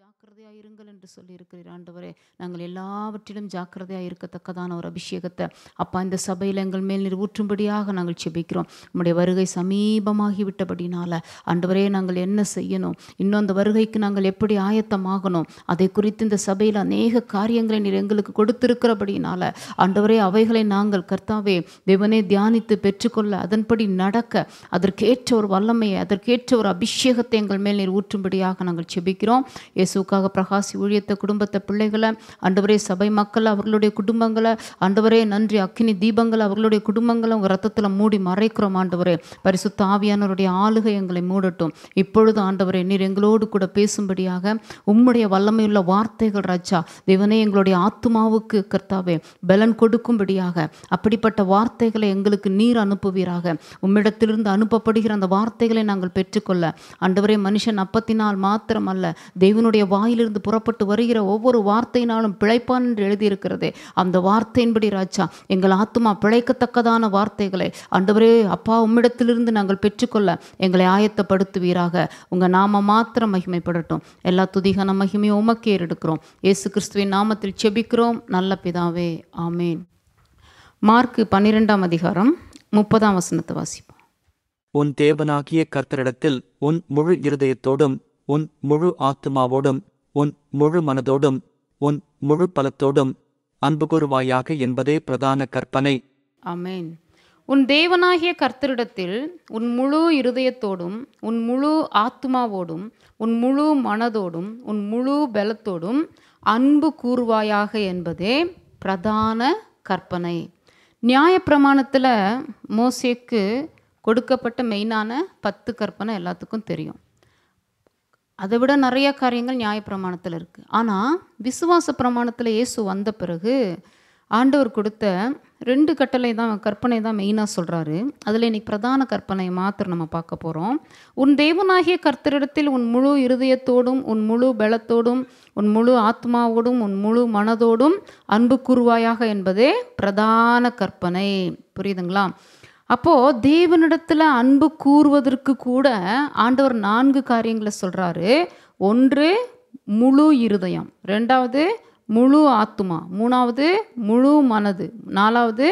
ஜாக்கிரதையாக இருங்கள் என்று சொல்லியிருக்கிறீர் ஆண்டவரே. நாங்கள் எல்லாவற்றிலும் ஜாக்கிரதையாக இருக்கத்தக்கதான ஒரு அபிஷேகத்தை அப்பா இந்த சபையில் எங்கள் மேல் நீர் ஊற்றும்படியாக நாங்கள் செபிக்கிறோம். நம்முடைய வருகை சமீபமாகி விட்டபடினால ஆண்டவரே நாங்கள் என்ன செய்யணும், இன்னும் அந்த வருகைக்கு நாங்கள் எப்படி ஆயத்தமாகணும், அதை குறித்து இந்த சபையில் அநேக காரியங்களை நீர் எங்களுக்கு கொடுத்திருக்கிறபடினால ஆண்டவரே அவைகளை நாங்கள் கர்த்தாவே தேவனே தியானித்து பெற்றுக்கொள்ள, அதன்படி நடக்க, அதற்கேற்ற ஒரு வல்லமையை, அதற்கேற்ற ஒரு அபிஷேகத்தை எங்கள் மேல் நீர் ஊற்றும்படியாக நாங்கள் செபிக்கிறோம். இயேசுக்காக பிரகாசி ஊழியத்தை, குடும்பத்தை, பிள்ளைகளை ஆண்டவரே, சபை மக்களை, அவர்களுடைய குடும்பங்களை ஆண்டவரே நன்றி அக்கினி தீபங்களை அவர்களுடைய குடும்பங்களை உங்கள் ரத்தத்தில் மூடி மறைக்கிறோம் ஆண்டவரே. பரிசுத்த ஆவியானவருடைய ஆளுகை எங்களை மூடட்டும். இப்பொழுது ஆண்டவரே நீர் எங்களோடு கூட பேசும்படியாக உம்முடைய வல்லமையுள்ள வார்த்தைகள் ராஜா தேவனே எங்களுடைய ஆத்துமாவுக்கு கர்த்தாவே பலன் கொடுக்கும்படியாக அப்படிப்பட்ட வார்த்தைகளை எங்களுக்கு நீர் அனுப்புவீராக. உம்மிடத்திலிருந்து அனுப்பப்படுகிற அந்த வார்த்தைகளை நாங்கள் பெற்றுக்கொள்ள ஆண்டவரே மனுஷன் அப்பத்தினால் மாத்திரம் அல்ல தேவனுடைய வாயிலிருந்து புறப்பட்டு வருகிற ஒவ்வொரு வார்த்தையினாலும் பிழைப்பான் என்று எழுதியிருக்கிறதே, அந்த வார்த்தையின்படி ராஜா எங்கள் ஆத்துமா பிழைக்கத்தக்கதான வார்த்தைகளை ஆண்டவரே அப்பா உம்மிடத்திலிருந்து நாங்கள் பெற்றுக்கொள்ள எங்களை ஆயத்தப்படுத்துவீராக. உங்கள் நாம மாத்திரம் மகிமைப்படட்டும். எல்லா துதிகான மகிமையும் உமக்கே எடுக்கிறோம். இயேசு கிறிஸ்துவின் நாமத்தில் செபிக்கிறோம் நல்ல பிதாவே, ஆமேன். மார்க்கு 12ஆம் அதிகாரம் 30ஆம் வசனத்தை வாசிப்போம். உன் தேவனாகிய கர்த்தரிடத்தில் உன் முழு இருதயத்தோடும் உன் முழு ஆத்துமாவோடும் உன் முழு மனதோடும் உன் முழு பலத்தோடும் அன்பு கூறுவாயாக என்பதே பிரதான கற்பனை. ஆமேன். உன் தேவனாகிய கர்த்தரிடத்தில் உன் முழு இருதயத்தோடும் உன் முழு ஆத்துமாவோடும் உன் முழு மனதோடும் உன் முழு பலத்தோடும் அன்பு கூறுவாயாக என்பதே பிரதான கற்பனை. நியாயப்பிரமாணத்தில் மோசேக்கு கொடுக்கப்பட்ட மெயினான 10 கற்பனை எல்லாத்துக்கும் தெரியும். அதை விட நிறைய காரியங்கள் நியாயப்பிரமாணத்தில் இருக்குது. ஆனால் விசுவாச பிரமாணத்தில் இயேசு வந்த பிறகு ஆண்டவர் கொடுத்த 2 கற்பனை தான் மெயினாக சொல்கிறாரு. அதில் இன்னைக்கு பிரதான கற்பனை மாத்திரம் நம்ம பார்க்க போகிறோம். உன் தேவனாகிய கர்த்தரிடத்தில் உன் முழு இருதயத்தோடும் உன் முழு பலத்தோடும் உன் முழு ஆத்மாவோடும் உன் முழு மனதோடும் அன்பு கூறுவாயாக என்பதே பிரதான கற்பனை. புரியுதுங்களா? அப்போது தேவனிடத்தில் அன்பு கூறுவதற்கு கூட ஆண்டவர் 4 காரியங்களை சொல்கிறாரு. 1 முழு இருதயம், 2வது முழு ஆத்துமா, 3வது முழு மனது, 4வது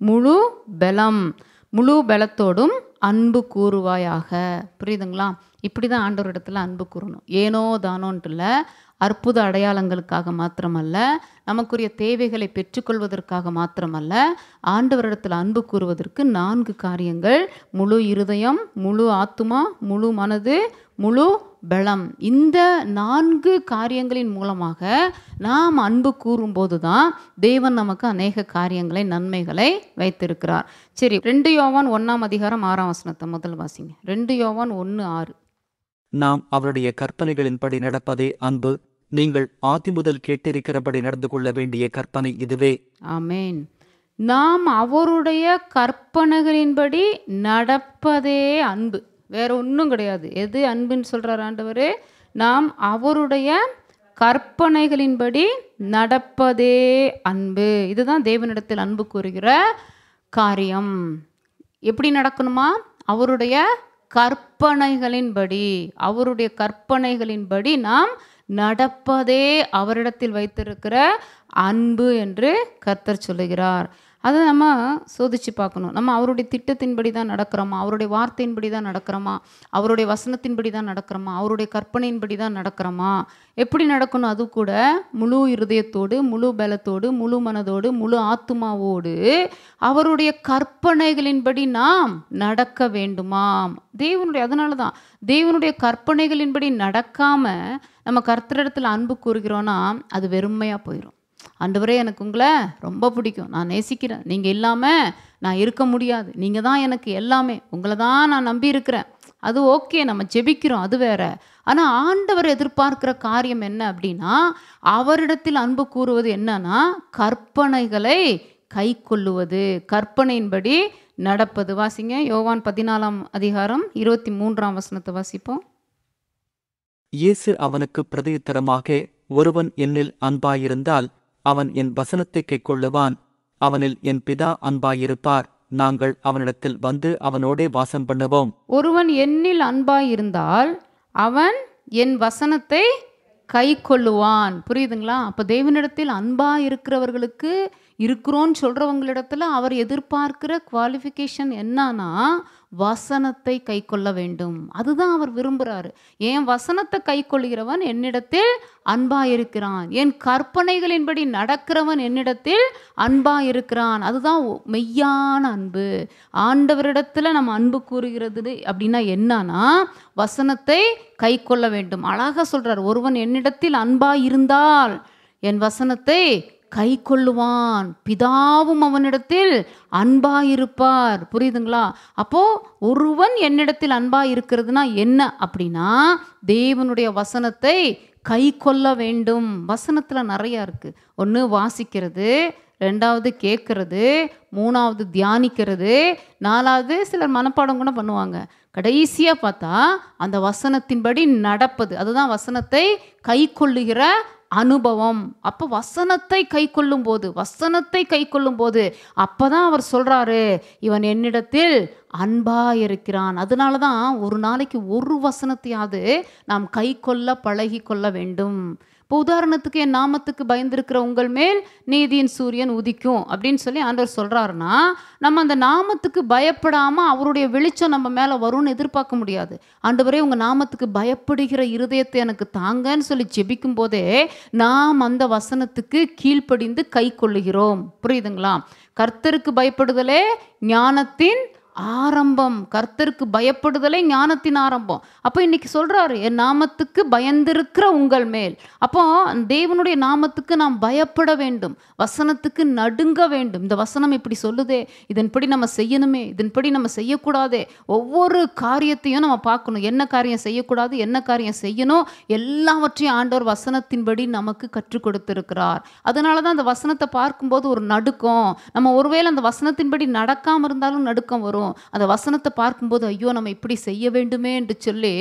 முழு பலம். முழு பலத்தோடும் அன்பு கூறுவாயாக. புரியுதுங்களா? இப்படி தான் ஆண்டவரிடத்தில் அன்பு கூறணும். ஏனோ தானோன்ட்டு இல்லை, அற்புத அடையாளங்களுக்காக மாத்திரமல்ல, நமக்குரிய தேவைகளை பெற்றுக்கொள்வதற்காக மாத்திரமல்ல, ஆண்டவரிடத்தில் அன்பு கூறுவதற்கு 4 காரியங்கள்: முழு இருதயம், முழு ஆத்துமா, முழு மனது, முழு பலம். இந்த 4 காரியங்களின் மூலமாக நாம் அன்பு கூறும்போது தான் தேவன் நமக்கு அநேக காரியங்களை, நன்மைகளை வைத்திருக்கிறார். சரி, 2 யோவான் 1ஆம் அதிகாரம் 6ஆம் வசனத்தை முதல் வாசிங்க. 2 யோவான் 1:6. நாம் அவருடைய கற்பனைகளின்படி நடப்பதே அன்பு. நீங்கள் ஆதிமுதல் கேட்டிருக்கிறபடி நடந்து கொள்ள வேண்டிய கற்பனை இதுவே. ஆமேன். நாம் அவருடைய கற்பனைகளின்படி நடப்பதே அன்பு, வேற ஒன்றும் கிடையாது. எது அன்புன்னு சொல்கிறார் ஆண்டவர்? நாம் அவருடைய கற்பனைகளின்படி நடப்பதே அன்பு. இதுதான் தேவனிடத்தில் அன்பு கூறுகிற காரியம். எப்படி நடக்கணுமா? அவருடைய கற்பனைகளின்படி. அவருடைய கற்பனைகளின்படி நாம் நடப்பதே அவரிடத்தில் வைத்திருக்கிற அன்பு என்று கர்த்தர் சொல்லுகிறார். அதை நம்ம சோதித்து பார்க்கணும். நம்ம அவருடைய திட்டத்தின்படி தான் நடக்கிறோமா? அவருடைய வார்த்தையின்படி தான் நடக்கிறோமா? அவருடைய வசனத்தின்படி தான் நடக்கிறோமா? அவருடைய கற்பனையின்படி தான் நடக்கிறோமா? எப்படி நடக்கணும்? அது கூட முழு இருதயத்தோடு, முழு பலத்தோடு, முழு மனதோடு, முழு ஆத்துமாவோடு அவருடைய கற்பனைகளின்படி நாம் நடக்க வேண்டுமாம். அதனால தான் தேவனுடைய கற்பனைகளின்படி நடக்காமல் நம்ம கர்த்தரிடத்தில் அன்பு கூறுகிறோன்னா அது வெறுமையாக போயிடும். ஆண்டவரே, எனக்கு உங்களை ரொம்ப பிடிக்கும், நான் நேசிக்கிறேன், நீங்கள் இல்லாமல் நான் இருக்க முடியாது, நீங்கள் தான் எனக்கு எல்லாமே, உங்களை தான் நான் நம்பி இருக்கிறேன். அது ஓகே, நம்ம ஜெபிக்கிறோம், அது வேற. ஆனால் ஆண்டவர் எதிர்பார்க்கிற காரியம் என்ன அப்படின்னா, அவரிடத்தில் அன்பு கூறுவது என்னன்னா கற்பனைகளை கை கொள்ளுவது, கற்பனையின்படி நடப்பது. வாசிங்க, யோவான் 14ஆம் அதிகாரம் 23ஆம் வசனத்தை வாசிப்போம். இயேசு அவனுக்கு பிரதியுத்தரமாக, ஒருவன் என்னில் அன்பாயிருந்தால் அவன் என் வசனத்தை கைக்கொள்ளுவான், அவனில் என் பிதா அன்பாயிருப்பார், நாங்கள் அவனிடத்தில் வந்து அவனோடே வாசம் பண்ணுவோம். ஒருவன் என்னில் அன்பாயிருந்தால் அவன் என் வசனத்தை கை கொள்ளுவான். புரியுதுங்களா? அப்போ தேவனிடத்தில் அன்பா இருக்கிறவர்களுக்கு, இருக்கிறோன்னு சொல்றவங்களிடத்துல அவர் எதிர்பார்க்கிற குவாலிஃபிகேஷன் என்னன்னா, வசனத்தை கை கொள்ள வேண்டும். அதுதான் அவர் விரும்புகிறாரு. என் வசனத்தை கை கொள்கிறவன் என்னிடத்தில் அன்பா இருக்கிறான், என் கற்பனைகளின்படி நடக்கிறவன் என்னிடத்தில் அன்பா இருக்கிறான். அதுதான் மெய்யான அன்பு. ஆண்டவரிடத்துல நம்ம அன்பு கூறுகிறது அப்படின்னா என்னன்னா, வசனத்தை கை கொள்ள வேண்டும். அழகா சொல்றார், ஒருவன் என்னிடத்தில் அன்பா இருந்தால் என் வசனத்தை கை கொள்ளுவான், பிதாவும் அவனிடத்தில் அன்பாயிருப்பார். புரியுதுங்களா? அப்போ ஒருவன் என்னிடத்தில் அன்பா இருக்கிறதுனா என்ன அப்படின்னா, தேவனுடைய வசனத்தை கை கொள்ள வேண்டும். வசனத்துல நிறைய இருக்கு. ஒன்று வாசிக்கிறது, ரெண்டாவது கேட்கறது, மூணாவது தியானிக்கிறது, நாலாவது சிலர் மனப்பாடம் கூட பண்ணுவாங்க. கடைசியாக பார்த்தா அந்த வசனத்தின்படி நடப்பது. அதுதான் வசனத்தை கை கொள்ளுகிற அனுபவம். அப்போ வசனத்தை கை கொள்ளும் போது அப்பதான் அவர் சொல்றாரு, இவன் என்னிடத்தில் அன்பா இருக்கிறான். அதனால தான் ஒரு நாளைக்கு ஒரு வசனத்தையாவது நாம் கை கொள்ள பழகி கொள்ள வேண்டும். இப்போ உதாரணத்துக்கு, என் நாமத்துக்கு பயந்திருக்கிற உங்கள் மேல் நீதியின் சூரியன் உதிக்கும் அப்படின்னு சொல்லி ஆண்டவர் சொல்றாருன்னா, நம்ம அந்த நாமத்துக்கு பயப்படாம அவருடைய வெளிச்சம் நம்ம மேல வரும்னு எதிர்பார்க்க முடியாது. ஆண்டவரே, உங்க நாமத்துக்கு பயப்படுகிற இருதயத்தை எனக்கு தாங்கன்னு சொல்லி ஜெபிக்கும் போதே நாம் அந்த வசனத்துக்கு கீழ்ப்படிந்து கை கொள்ளுகிறோம். புரியுதுங்களா? கர்த்தருக்கு பயப்படுதலே ஞானத்தின் ஆரம்பம். கர்த்தருக்கு பயப்படுதலே ஞானத்தின் ஆரம்பம். அப்போ இன்னைக்கு சொல்றாரு, என் நாமத்துக்கு பயந்திருக்கிற உங்கள் மேல். அப்போ தேவனுடைய நாமத்துக்கு நாம் பயப்பட வேண்டும், வசனத்துக்கு நடுங்க வேண்டும். இந்த வசனம் இப்படி சொல்லுதே, இதன்படி நம்ம செய்யணுமே, இதன்படி நம்ம செய்யக்கூடாதே, ஒவ்வொரு காரியத்தையும் நம்ம பார்க்கணும். என்ன காரியம் செய்யக்கூடாது, என்ன காரியம் செய்யணும், எல்லாவற்றையும் ஆண்டவர் வசனத்தின்படி நமக்கு கற்றுக் கொடுத்திருக்கிறார். அதனால தான் அந்த வசனத்தை பார்க்கும்போது ஒரு நடுக்கம். நம்ம ஒருவேளை அந்த வசனத்தின்படி நடக்காம இருந்தாலும் நடுக்கம் வரும். அந்த வசனத்தை பார்க்கும்போது ஐயோ நம்ம இப்படி செய்ய வேண்டுமே என்று சொல்லி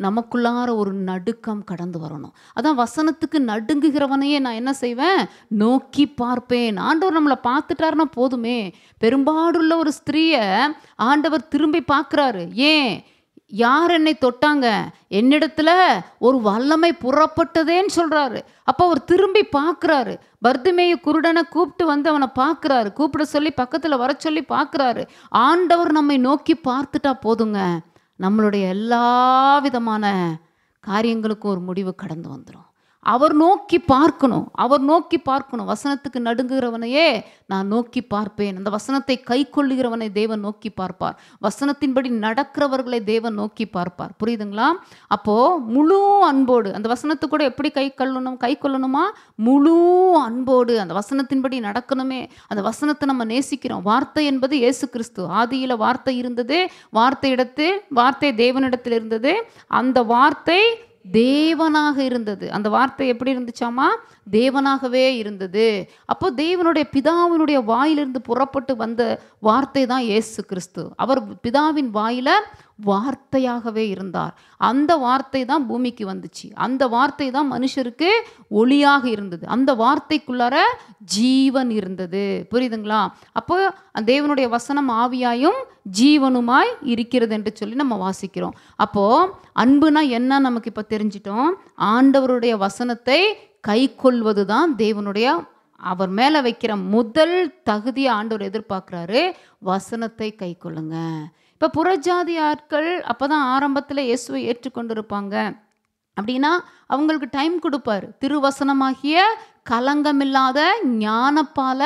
நமக்குள்ளார ஒரு நடுக்கம் கடந்து வரணும். அதான் வசனத்துக்கு நடுங்குகிறவனையே நான் என்ன செய்வேன், நோக்கி பார்ப்பேன். ஆண்டவர் நம்மளை பார்த்துட்டாருன்னா போதுமே. பெரும்பாடுள்ள ஒரு ஸ்திரீயை ஆண்டவர் திரும்பி பார்க்குறாரு. ஏன்? யார் என்னை தொட்டாங்க, என்னிடத்துல ஒரு வல்லமை புறப்பட்டதேன்னு சொல்றாரு. அப்போ அவர் திரும்பி பார்க்குறாரு. பர்திமேயு குருடனை கூப்பிட்டு வந்து அவனை பார்க்குறாரு, கூப்பிட சொல்லி பக்கத்தில் வர சொல்லி பார்க்குறாரு. ஆண்டவர் நம்மை நோக்கி பார்த்துட்டா போதுங்க, நம்மளுடைய எல்லா விதமான காரியங்களுக்கும் ஒரு முடிவு கடந்து வந்துடும். அவர் நோக்கி பார்க்கணும். வசனத்துக்கு நடுங்குகிறவனையே நான் நோக்கி பார்ப்பேன். அந்த வசனத்தை கை கொள்ளுகிறவனை தேவன் நோக்கி பார்ப்பார். வசனத்தின்படி நடக்கிறவர்களை தேவன் நோக்கி பார்ப்பார். புரியுதுங்களா? அப்போ முழு அன்போடு அந்த வசனத்தை கூட எப்படி கை கொள்ளணுமா? முழு அன்போடு அந்த வசனத்தின்படி நடக்கணுமே. அந்த வசனத்தை நம்ம நேசிக்கிறோம். வார்த்தை என்பது இயேசு கிறிஸ்து. ஆதியில வார்த்தை இருந்தது, வார்த்தை தேவனிடத்தில் இருந்தது, அந்த வார்த்தை தேவனாக இருந்தது. அந்த வார்த்தை எப்படி இருந்துச்சாமா? தேவனாகவே இருந்தது. அப்போ தேவனுடைய பிதாவினுடைய வாயிலிருந்து புறப்பட்டு வந்த வார்த்தை தான் இயேசு கிறிஸ்து. அவர் பிதாவின் வாயில வார்த்தையாகவே இருந்தார். அந்த வார்த்தை தான் பூமிக்கு வந்துச்சு. அந்த வார்த்தை தான் மனுஷருக்கு ஒளியாக இருந்தது. அந்த வார்த்தைக்குள்ளார ஜீவன் இருந்தது. புரியுதுங்களா? அப்போ தேவனுடைய வசனம் ஆவியாயும் ஜீவனுமாய் இருக்கிறது என்று சொல்லி நம்ம வாசிக்கிறோம். அப்போ அன்புனா என்ன நமக்கு இப்போ தெரிஞ்சிட்டோம். ஆண்டவருடைய வசனத்தை கை கொள்வது தான் தேவனுடைய அவர் மேலே வைக்கிற முதல் தகுதியை ஆண்டவர் எதிர்பார்க்குறாரு. வசனத்தை கை கொள்ளுங்க. இப்போ புறஜாதி ஆட்கள் அப்போ தான் ஆரம்பத்தில் இயேசுவை ஏற்றுக்கொண்டிருப்பாங்க. அப்படின்னா அவங்களுக்கு டைம் கொடுப்பார். திருவசனமாகிய கலங்கமில்லாத ஞானப்பால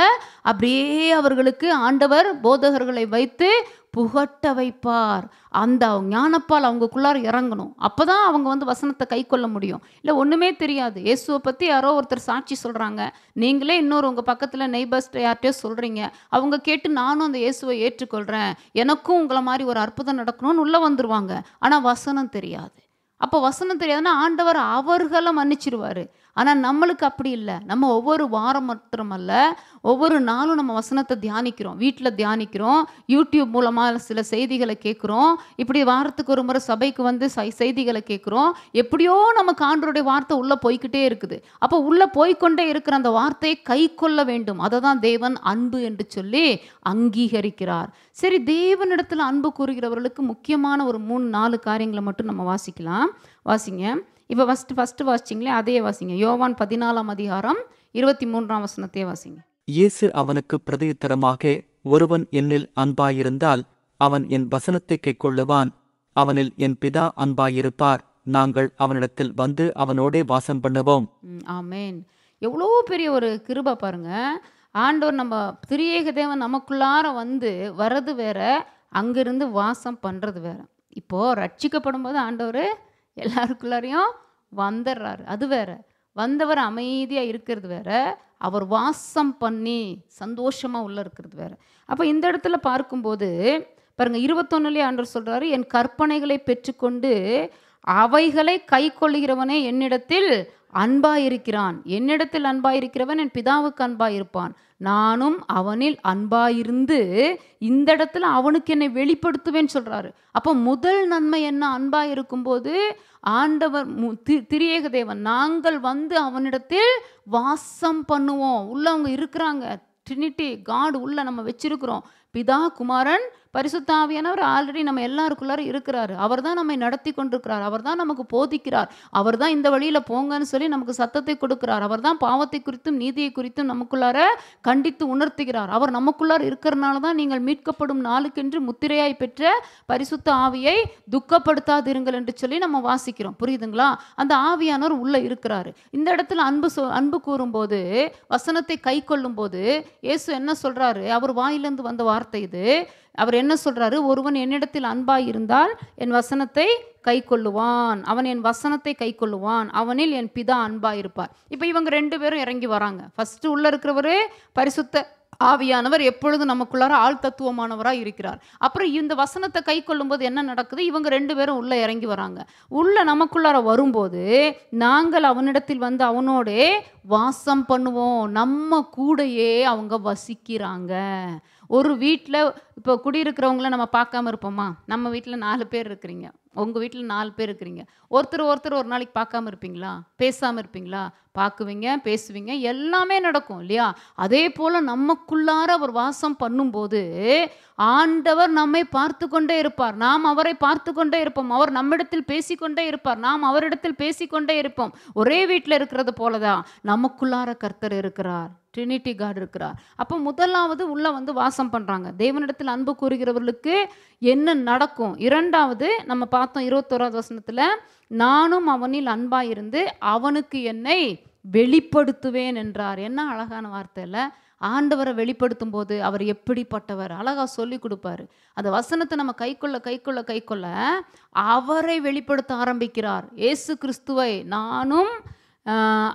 அப்படியே அவர்களுக்கு ஆண்டவர் போதகர்களை வைத்து புகட்ட வைப்பார். அந்த ஞானப்பால் அவங்களுக்குள்ளார இறங்கணும். அப்போ தான் அவங்க வசனத்தை கை கொள்ள முடியும். இல்லை ஒன்றுமே தெரியாது, இயேசுவை பற்றி யாரோ ஒருத்தர் சாட்சி சொல்கிறாங்க, நீங்களே இன்னொரு உங்கள் பக்கத்தில் நெய்பர்ஸ்ட்டை யார்கிட்டயோ சொல்கிறீங்க, அவங்க கேட்டு நானும் அந்த இயேசுவை ஏற்றுக்கொள்கிறேன், எனக்கும் உங்களை மாதிரி ஒரு அற்புதம் நடக்கணும்னு உள்ளே வந்துடுவாங்க. ஆனால் வசனம் தெரியாது. அப்போ வசனம் தெரியாதுன்னா ஆண்டவர் அவர்களை மன்னிச்சிருவார். ஆனால் நம்மளுக்கு அப்படி இல்லை. நம்ம ஒவ்வொரு வாரம் மாத்திரமல்ல, ஒவ்வொரு நாளும் நம்ம வசனத்தை தியானிக்கிறோம். வீட்டில் தியானிக்கிறோம், யூடியூப் மூலமாக சில செய்திகளை கேட்குறோம், இப்படி வாரத்துக்கு ஒரு முறை சபைக்கு செய்திகளை கேட்குறோம். எப்படியோ நமக்கு ஆண்டவருடைய வார்த்தை உள்ளே போய்கிட்டே இருக்குது. அப்போ உள்ளே போய்கொண்டே இருக்கிற அந்த வார்த்தையை கை கொள்ள வேண்டும். அதை தான் தேவன் அன்பு என்று சொல்லி அங்கீகரிக்கிறார். சரி, தேவனிடத்தில் அன்பு கூறுகிறவர்களுக்கு முக்கியமான ஒரு 3-4 காரியங்களை மட்டும் நம்ம வாசிக்கலாம். வாசிங்க. இப்போ ஃபஸ்ட்டு வாசிச்சிங்களே அதே வாசிங்க. யோவான் 14ஆம் அதிகாரம் 23ஆம் வசனத்தையே வாசிங்க. இயேசு அவனுக்கு பிரதியுத்தரமாக, ஒருவன் என்னில் அன்பாயிருந்தால் அவன் என் வசனத்தைக் கைக்கொள்ளுவான். அவனில் என் பிதா அன்பாயிருப்பார். நாங்கள் அவனிடத்தில் வந்து அவனோடே வாசம் பண்ணுவோம். ஆமேன். எவ்வளோ பெரிய ஒரு கிருபை பாருங்க. ஆண்டவர் நம்ம திரியேக தேவன் நமக்குள்ளார வந்து வர்றது வேற, அங்கிருந்து வாசம் பண்ணுறது வேற. இப்போது ரட்சிக்கப்படும் போது ஆண்டவர் எல்லாருக்குள்ளாரையும் வந்துடுறாரு, அது வேற. வந்தவர் அமைதியாக இருக்கிறது வேற, அவர் வாசம் பண்ணி சந்தோஷமாக உள்ளே இருக்கிறது வேற. அப்போ இந்த இடத்துல பார்க்கும்போது பாருங்கள், 21லேயே ஆண்டவர் சொல்கிறாரு, என் கற்பனைகளை பெற்றுக்கொண்டு அவைகளை கை கொள்ளுகிறவனே என்னிடத்தில் அன்பாயிருக்கிறான். என்னிடத்தில் அன்பாயிருக்கிறவன் என் பிதாவுக்கு அன்பாயிருப்பான். நானும் அவனில் அன்பாயிருந்து இந்த இடத்துல அவனுக்கு என்னை வெளிப்படுத்துவேன்னு சொல்கிறாரு. அப்போ முதல் நன்மை என்ன? அன்பாயிருக்கும்போது ஆண்டவர் திரியேக தேவன் நாங்கள் வந்து அவனிடத்தில் வாசம் பண்ணுவோம். உள்ள அவங்க இருக்கிறாங்க. ட்ரினிட்டி காட் உள்ள நம்ம வச்சிருக்கிறோம். பிதா, குமாரன், பரிசுத்த ஆவியானவர் ஆல்ரெடி நம்ம எல்லாருக்குள்ளார இருக்கிறாரு. அவர் தான் நம்மை நடத்தி கொண்டிருக்கிறார். அவர் தான் நமக்கு போதிக்கிறார். அவர் தான் இந்த வழியில் போங்கன்னு சொல்லி நமக்கு சத்தத்தை கொடுக்கிறார். அவர் தான் பாவத்தை குறித்தும் நீதியை குறித்தும் நமக்குள்ளார கண்டித்து உணர்த்துகிறார். அவர் நமக்குள்ளார இருக்கிறனால தான் நீங்கள் மீட்கப்படும் நாளுக்கென்று முத்திரையாய் பெற்ற பரிசுத்த ஆவியை துக்கப்படுத்தாதிருங்கள் என்று சொல்லி நம்ம வாசிக்கிறோம். புரியுதுங்களா? அந்த ஆவியானவர் உள்ளே இருக்கிறாரு. இந்த இடத்துல அன்பு கூறும்போது, வசனத்தை கை கொள்ளும் போது இயேசு என்ன சொல்கிறாரு? அவர் வாயிலிருந்து வந்த வார்த்தை இது. அவர் என்ன சொல்றாரு? ஒருவன் என்னிடத்தில் அன்பாய் இருந்தால் என் வசனத்தை கை கொள்ளுவான். அவன் என் வசனத்தை கை கொள்ளுவான். அவனில் என் பிதா அன்பாய் இருப்பார். இப்போ இவங்க 2 பேரும் இறங்கி வராங்க. ஃபர்ஸ்ட் உள்ள இருக்கிறவரு பரிசுத்த ஆவியானவர் எப்பொழுதும் நமக்குள்ளார ஆள் தத்துவமானவராக இருக்கிறார். அப்புறம் இந்த வசனத்தை கை கொள்ளும்போது என்ன நடக்குது? இவங்க 2 பேரும் உள்ளே இறங்கி வராங்க. உள்ள நமக்குள்ளார வரும்போது நாங்கள் அவனிடத்தில் வந்து அவனோடே வாசம் பண்ணுவோம். நம்ம கூடையே அவங்க வசிக்கிறாங்க. ஒரு வீட்டில் இப்போ குடியிருக்கிறவங்கள நம்ம பார்க்காம இருப்போமா? நம்ம வீட்டில் 4 பேர் இருக்கிறீங்க, உங்கள் வீட்டில் 4 பேர் இருக்கிறீங்க. ஒருத்தர் ஒரு நாளைக்கு பார்க்காம இருப்பீங்களா? பேசாமல் இருப்பீங்களா? பார்க்குவீங்க, பேசுவீங்க, எல்லாமே நடக்கும் இல்லையா? அதே போல் நமக்குள்ளார அவர் வாசம் பண்ணும்போது ஆண்டவர் நம்மை பார்த்து கொண்டே இருப்பார். நாம் அவரை பார்த்து கொண்டே இருப்போம். அவர் நம்மிடத்தில் பேசிக்கொண்டே இருப்பார். நாம் அவரிடத்தில் பேசிக்கொண்டே இருப்போம். ஒரே வீட்டில் இருக்கிறது போல தான் நமக்குள்ளார கர்த்தர் இருக்கிறார். ட்ரினிட்டி காட் இருக்கிறார். அப்போ முதலாவது உள்ள வந்து வாசம் பண்ணுறாங்க. தேவனிடத்தில் அன்பு கூறுகிறவர்களுக்கு என்ன நடக்கும்? இரண்டாவது நம்ம பார்த்தோம் 21வது வசனத்தில், நானும் அவனில் அன்பாயிருந்து அவனுக்கு என்னை வெளிப்படுத்துவேன் என்றார். என்ன அழகான வார்த்தை இல்லை? ஆண்டவரை வெளிப்படுத்தும் போது அவர் எப்படிப்பட்டவர் அழகாக சொல்லி கொடுப்பாரு. அந்த வசனத்தை நம்ம கைக்கொள்ள அவரை வெளிப்படுத்த ஆரம்பிக்கிறார். இயேசு கிறிஸ்துவை நானும்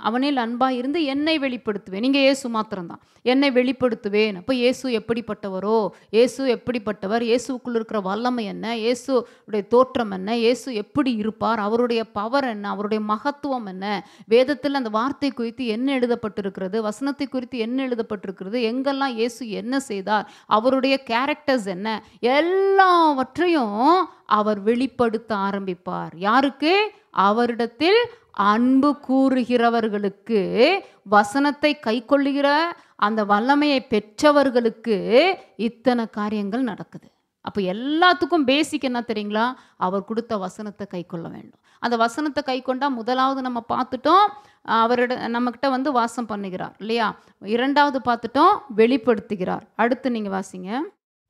அவனில் அன்பாக இருந்து என்னை வெளிப்படுத்துவேன். நீங்கள் இயேசு மாத்திரம்தான். என்னை வெளிப்படுத்துவேன். அப்போ இயேசு எப்படிப்பட்டவரோ, இயேசு எப்படிப்பட்டவர், இயேசுக்குள்ள இருக்கிற வல்லமை என்ன, இயேசுடைய தோற்றம் என்ன, இயேசு எப்படி இருப்பார், அவருடைய பவர் என்ன, அவருடைய மகத்துவம் என்ன, வேதத்தில் அந்த வார்த்தை குறித்து என்ன எழுதப்பட்டிருக்கிறது, வசனத்தை குறித்து என்ன எழுதப்பட்டிருக்கிறது, எங்கெல்லாம் இயேசு என்ன செய்தார், அவருடைய கேரக்டர்ஸ் என்ன, எல்லாவற்றையும் அவர் வெளிப்படுத்த ஆரம்பிப்பார். யாருக்கு? அவரிடத்தில் அன்பு கூறுகிறவர்களுக்கு, வசனத்தை கை கொள்ளுகிற அந்த வல்லமையை பெற்றவர்களுக்கு இத்தனை காரியங்கள் நடக்குது. அப்போ எல்லாத்துக்கும் பேசிக் என்ன தெரியுங்களா? அவர் கொடுத்த வசனத்தை கை கொள்ள வேண்டும். அந்த வசனத்தை கை கொண்டா முதலாவது நம்ம பார்த்துட்டோம், நம்மக்கிட்ட வந்து வாசம் பண்ணுகிறார் இல்லையா? இரண்டாவது பார்த்துட்டோம், வெளிப்படுத்துகிறார். அடுத்து நீங்கள் வாசிங்க,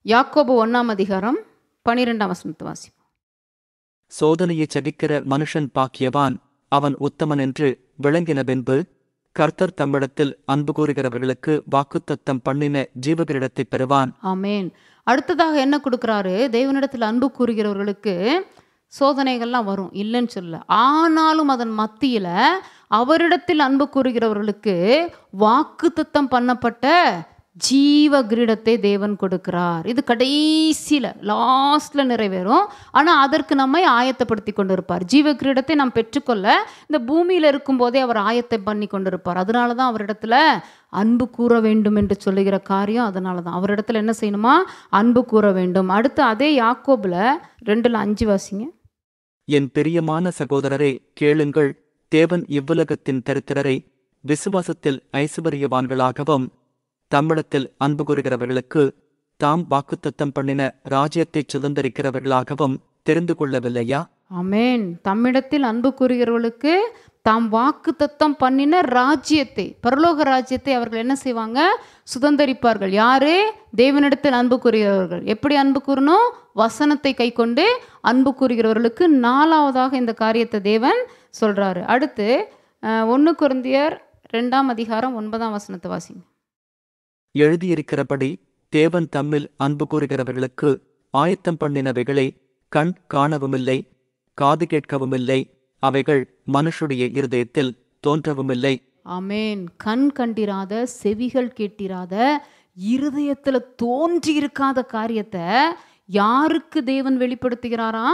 யாக்கோபு 1ஆம் அதிகாரம் 12ஆம் வசனத்தை வாசிப்போம். சோதனையை சகிக்கிற மனுஷன் பாக்கியவான், அவன் உத்தமன் என்று விளங்கின பின்பு கர்த்தர் தம்மிடத்தில் அன்பு கூறுகிறவர்களுக்கு வாக்குத்தத்தம் பண்ணின ஜீவகிரீடத்தை பெறுவான். ஆமேன். அடுத்ததாக என்ன கொடுக்குறாரு? தேவனிடத்தில் அன்பு கூறுகிறவர்களுக்கு சோதனைகள்லாம் வரும், இல்லைன்னு சொல்ல. ஆனாலும் அதன் மத்தியில் அவரிடத்தில் அன்பு கூறுகிறவர்களுக்கு வாக்குத்தத்தம் பண்ணப்பட்ட ஜீவ கிரீடத்தை தேவன் கொடுக்கிறார். இது கடைசியில் லாஸ்டில் நிறைவேறும். ஆனால் அதற்கு நம்மை ஆயத்தப்படுத்தி கொண்டிருப்பார். ஜீவ கிரீடத்தை நாம் பெற்றுக்கொள்ள இந்த பூமியில் இருக்கும்போதே அவர் ஆயத்தை பண்ணி கொண்டிருப்பார். அதனால தான் அவரிடத்துல அன்பு கூற வேண்டும் என்று சொல்லுகிற காரியம். அதனால தான் அவரிடத்துல என்ன செய்யணுமா? அன்பு கூற வேண்டும். அடுத்து அதே யாக்கோபில் 2:5 வாசிங்க. என் பிரியமான சகோதரரே கேளுங்கள், தேவன் இவ்வுலகத்தின் தரித்திரரை விசுவாசத்தில் ஐசுவரியவான்களாகவும் தம்மிடத்தில் அன்பு கூறுகிறவர்களுக்கு தாம் வாக்குத்தத்தம் பண்ணின ராஜ்யத்தைச் சுதந்தரிக்கிறவர்களாகவும் தெரிந்து கொள்ளவில்லையா? ஆமென். தம்மிடத்தில் அன்பு கூறுகிறவர்களுக்கு தாம் வாக்கு தத்தம் பண்ணின ராஜ்யத்தை, பரலோக ராஜ்யத்தை அவர்கள் என்ன செய்வாங்க? சுதந்தரிப்பார்கள். யாரு? தேவனிடத்தில் அன்பு கூறுகிறவர்கள். எப்படி அன்பு கூறணும்? வசனத்தை கைக்கொண்டு அன்பு கூறுகிறவர்களுக்கு 4வதாக இந்த காரியத்தை தேவன் சொல்றாரு. அடுத்து 1 கொரிந்தியர் 2ஆம் அதிகாரம் 9ஆம் வசனத்தை வாசிங்க. எழுதியிருக்கிறபடி தேவன் தம்மில் அன்பு கூறுகிறவர்களுக்கு ஆயத்தம் பண்ணினவைகளை கண் காணவுமில்லை, காது கேட்கவுமில்லை, அவைகள் மனுஷருடைய இருதயத்தில் தோன்றவுமில்லை. ஆமென். கண் கண்டிராத, செவிகள் கேட்டிராத, இருதயத்துல தோன்றி இருக்காத காரியத்தை யாருக்கு தேவன் வெளிப்படுத்துகிறாரா?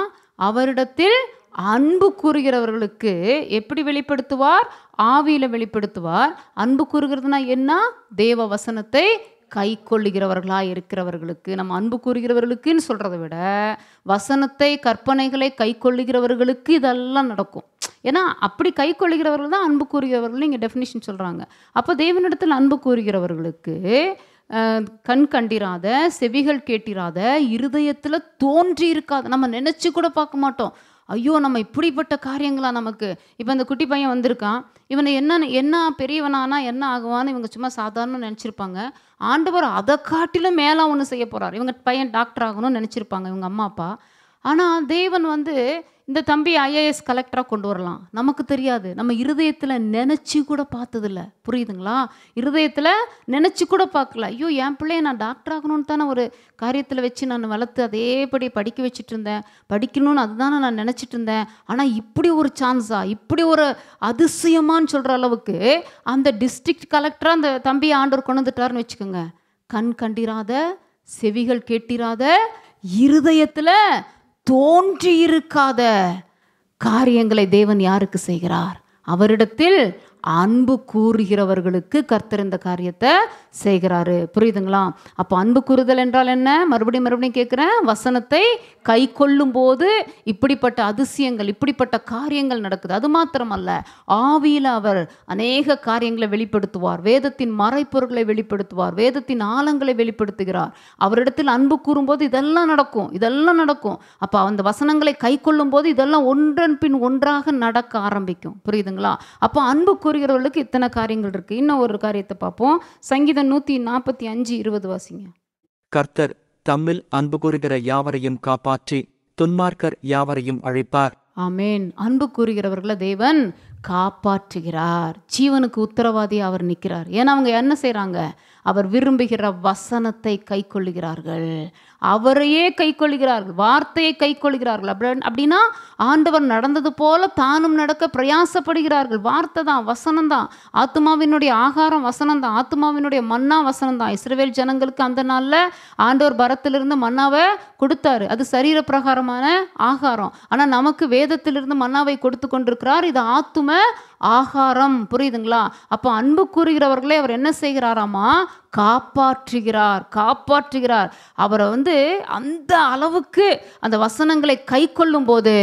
அவரிடத்தில் அன்பு கூறுகிறவர்களுக்கு. எப்படி வெளிப்படுத்துவார்? ஆவியில வெளிப்படுத்துவார். அன்பு கூறுகிறதுனா என்ன? தேவ வசனத்தை கை கொள்ளுகிறவர்களாக இருக்கிறவர்களுக்கு. நம்ம அன்பு கூறுகிறவர்களுக்குன்னு சொல்கிறத விட வசனத்தை, கற்பனைகளை கை கொள்ளுகிறவர்களுக்கு இதெல்லாம் நடக்கும். ஏன்னா அப்படி கை கொள்ளுகிறவர்கள் தான் அன்பு கூறுகிறவர்கள் இங்கே டெஃபினிஷன் சொல்கிறாங்க. அப்போ தேவனிடத்தில் அன்பு கூறுகிறவர்களுக்கு கண் கண்டிராத, செவிகள் கேட்டிராத, இருதயத்தில் தோன்றி இருக்காது. நம்ம நினச்சி கூட பார்க்க மாட்டோம். ஐயோ, நம்ம இப்படிப்பட்ட காரியங்களா நமக்கு. இப்போ இந்த குட்டி பையன் வந்திருக்கான், இவனை என்ன பெரியவனானா என்ன ஆகுவான்னு இவங்க சும்மா சாதாரண நினச்சிருப்பாங்க. ஆண்டவர் அதை காட்டிலும் மேலே ஒன்று செய்ய போகிறார். இவங்க பையன் டாக்டர் ஆகணும்னு நினச்சிருப்பாங்க இவங்க அம்மா அப்பா. ஆனால் தேவன் இந்த தம்பி ஐஏஎஸ் கலெக்டராக கொண்டு வரலாம். நமக்கு தெரியாது. நம்ம இருதயத்தில் நினச்சி கூட பார்த்ததில்ல. புரியுதுங்களா? இருதயத்தில் நினச்சி கூட பார்க்கல. ஐயோ, என் பிள்ளைய நான் டாக்டர் ஆகணும்னு தானே ஒரு காரியத்தில் வச்சு நான் வளர்த்து அதேபடி படிக்க வச்சுட்டு இருந்தேன். படிக்கணும்னு அதுதானே நான் நினச்சிட்டு இருந்தேன். ஆனால் இப்படி ஒரு சான்ஸா, இப்படி ஒரு அதிசயமான்னு சொல்கிற அளவுக்கு அந்த டிஸ்ட்ரிக்ட் கலெக்டராக அந்த தம்பியை ஆண்டவர் கொண்டு வந்துட்டாருன்னு வச்சுக்கோங்க. கண் கண்டிராத, செவிகள் கேட்டிராத, இருதயத்தில் தோன்றி இருக்காத காரியங்களை தேவன் யாருக்கு செய்கிறார்? அவரிடத்தில் அன்பு கூறுகிறவர்களுக்கு கர்த்தர் இந்த காரியத்தை செய்கிறாரு. புரியுதுங்களா? அப்போ அன்பு கூறுதல் என்றால் என்ன? மறுபடியும் கேட்குறேன். வசனத்தை கை கொள்ளும் போது இப்படிப்பட்ட அதிசயங்கள், இப்படிப்பட்ட காரியங்கள் நடக்குது. அது மாத்திரமல்ல, ஆவியில் அவர் அநேக காரியங்களை வெளிப்படுத்துவார். வேதத்தின் மறைப்பொருட்களை வெளிப்படுத்துவார். வேதத்தின் ஆழங்களை வெளிப்படுத்துகிறார். அவரிடத்தில் அன்பு கூறும்போது இதெல்லாம் நடக்கும். அப்போ அந்த வசனங்களை கை கொள்ளும் போது இதெல்லாம் ஒன்றன் பின் ஒன்றாக நடக்க ஆரம்பிக்கும். புரியுதுங்களா? அப்போ அன்பு கூறுகிறவர்களுக்கு இத்தனை காரியங்கள் இருக்கு. இன்னும் ஒரு காரியத்தை பார்ப்போம். சங்கீதம் 145:20 வாசிங்க. கர்த்தர் தம்மில் அன்பு கூறுகிற யாவரையும் காப்பாற்றி துன்மார்க்கர் யாவரையும் அழிப்பார். ஆமென். அன்பு கூறுகிறவர்களை தேவன் காப்பாற்றுகிறார். ஜீவனுக்கு உத்தரவாதி அவர் நிற்கிறார். ஏன்னா அவங்க என்ன செய்கிறாங்க? அவர் விரும்புகிற வசனத்தை கை கொள்ளுகிறார்கள். அவரையே கை கொள்ளுகிறார்கள். வார்த்தையை கை கொள்ளுகிறார்கள். அப்படின்னா ஆண்டவர் நடந்தது போல தானும் நடக்க பிரயாசப்படுகிறார்கள். வார்த்தை தான், வசனம் தான். ஆத்துமாவினுடைய ஆகாரம் வசனம் தான். ஆத்துமாவினுடைய மன்னா வசனம் தான். இஸ்ரவேல் ஜனங்களுக்கு அந்த நாளில் ஆண்டவர் பரத்திலிருந்து மன்னாவை கொடுத்தாரு. அது சரீர பிரகாரமான ஆகாரம். ஆனால் நமக்கு வேதத்திலிருந்து மன்னாவை கொடுத்து கொண்டிருக்கிறார். இது ஆத்தும ஆகாரம். புரியுதுங்களா? அப்போ அன்பு கூறுகிறவர்களே அவர் என்ன செய்கிறாராமா? காப்பாற்றுகிறார். அவரை அந்த அளவுக்கு அந்த வசனங்களை கை கொள்ளும் போது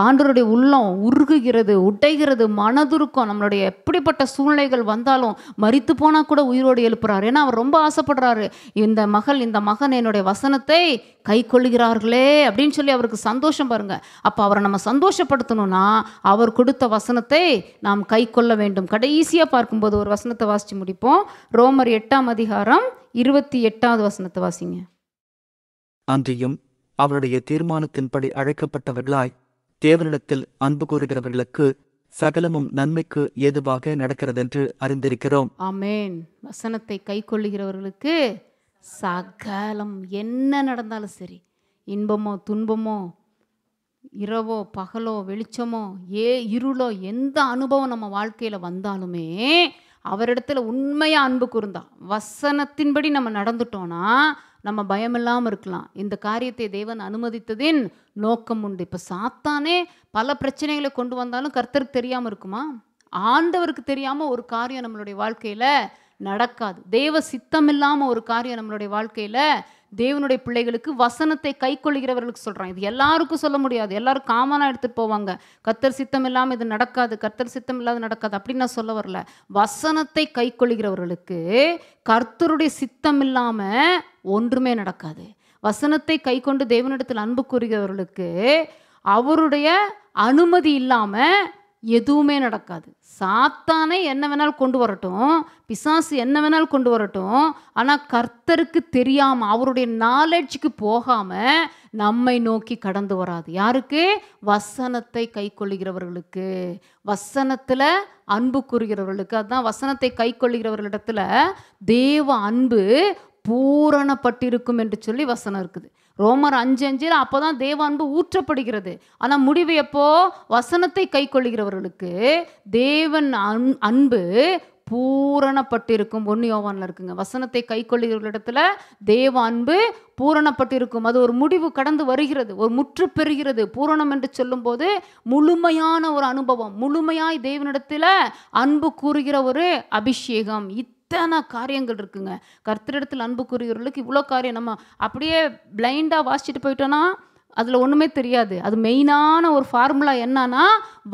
ஆண்டவருடைய உள்ளம் உருகுகிறது, உடைகிறது, மனதுருக்கம். நம்மளுடைய எப்படிப்பட்ட சூழ்நிலைகள் வந்தாலும் மரித்து போனா கூட உயிரோடு எழுப்புறாரு. ஏன்னா அவர் ரொம்ப ஆசைப்படுறாரு, இந்த மகன் என்னுடைய வசனத்தை கை கொள்ளுகிறார்களே அப்படின்னு சொல்லி அவருக்கு சந்தோஷம். பாருங்க, அப்போ அவரை நம்ம சந்தோஷப்படுத்தணும்னா அவர் கொடுத்த வசனத்தை நாம் கை கொள்ள வேண்டும். கடைசியா பார்க்கும்போது ஒரு வசனத்தை வாசிச்சு முடிப்போம். ரோமர் 8ஆம் அதிகாரம் 28வது வசனத்தை வாசிங்க. அன்றியும் அவருடைய தீர்மானத்தின்படி அழைக்கப்பட்டவர்களாய் தேவனிடத்தில் அன்பு கூறுகிறவர்களுக்கு சகலமும் நன்மைக்கு ஏதுவாக நடக்கிறதென்று அறிந்திருக்கிறோம். ஆமென். வசனத்தை கை கொள்ளுகிறவர்களுக்கு சகலம் என்ன நடந்தாலும் சரி, இன்பமோ துன்பமோ, இரவோ பகலோ, வெளிச்சமோ இருளோ, எந்த அனுபவம் நம்ம வாழ்க்கையில் வந்தாலுமே அவரிடத்துல உண்மையாக அன்பு கூர்ந்தா, வசனத்தின்படி நம்ம நடந்துட்டோன்னா நம்ம பயமில்லாமல் இருக்கலாம். இந்த காரியத்தை தேவன் அனுமதித்ததின் நோக்கம் உண்டு. இப்போ சாத்தானே பல பிரச்சனைகளை கொண்டு வந்தாலும் கர்த்தருக்கு தெரியாமல் இருக்குமா? ஆண்டவருக்கு தெரியாமல் ஒரு காரியம் நம்மளுடைய வாழ்க்கையில் நடக்காது. தேவ சித்தம் இல்லாமல் ஒரு காரியம் நம்மளுடைய வாழ்க்கையில் தேவனுடைய பிள்ளைகளுக்கு, வசனத்தை கை கொள்ளுகிறவர்களுக்கு சொல்கிறான். இது எல்லாருக்கும் சொல்ல முடியாது. எல்லாரும் காமனாக எடுத்துகிட்டு போவாங்க. கர்த்தர் சித்தம் இல்லாமல் இது நடக்காது, கர்த்தர் சித்தம் இல்லாத நடக்காது அப்படின்னு நான் சொல்ல வரல. வசனத்தை கை கொள்ளுகிறவர்களுக்கு கர்த்தருடைய சித்தம் இல்லாமல் ஒன்றுமே நடக்காது. வசனத்தை கை கொண்டு தேவனிடத்தில் அன்பு கூறுகிறவர்களுக்கு அவருடைய அனுமதி இல்லாமல் எதுவுமே நடக்காது. சாத்தானே என்ன வேணாலும் கொண்டு வரட்டும், பிசாசு என்ன வேணாலும் கொண்டு வரட்டும், ஆனால் கர்த்தருக்கு தெரியாமல், அவருடைய நாலேஜுக்கு போகாமல் நம்மை நோக்கி கடந்து வராது. யாருக்கு? வசனத்தை கை கொள்ளுகிறவர்களுக்கு, வசனத்தில் அன்பு கூறுகிறவர்களுக்கு. அதுதான் வசனத்தை கை கொள்ளுகிறவர்களிடத்துல தேவ அன்பு பூரணப்பட்டிருக்கும் என்று சொல்லி வசனம் இருக்குது. ரோமர் 5:5 அப்போதான் தேவ அன்பு ஊற்றப்படுகிறது. ஆனால் முடிவு எப்போ? வசனத்தை கை கொள்ளுகிறவர்களுக்கு தேவன் அன்பு பூரணப்பட்டிருக்கும். 1 யோவான்ல இருக்குங்க. வசனத்தை கை கொள்ளுகிறவர்களிடத்துல தேவ அன்பு பூரணப்பட்டிருக்கும். அது ஒரு முடிவு கடந்து வருகிறது, ஒரு முற்று பெறுகிறது. பூரணம் என்று சொல்லும்போது முழுமையான ஒரு அனுபவம், முழுமையாய் தேவனிடத்தில் அன்பு கூறுகிற ஒரு அபிஷேகம். இத்தனை காரியங்கள் இருக்குங்க. கர்த்தரிடத்தில் அன்பு கூறுகிறவர்களுக்கு இவ்வளோ காரியம். நம்ம அப்படியே பிளைண்டாக வாசிச்சுட்டு போயிட்டோன்னா அதில் ஒன்றுமே தெரியாது. அது மெயினான ஒரு ஃபார்முலா என்னன்னா,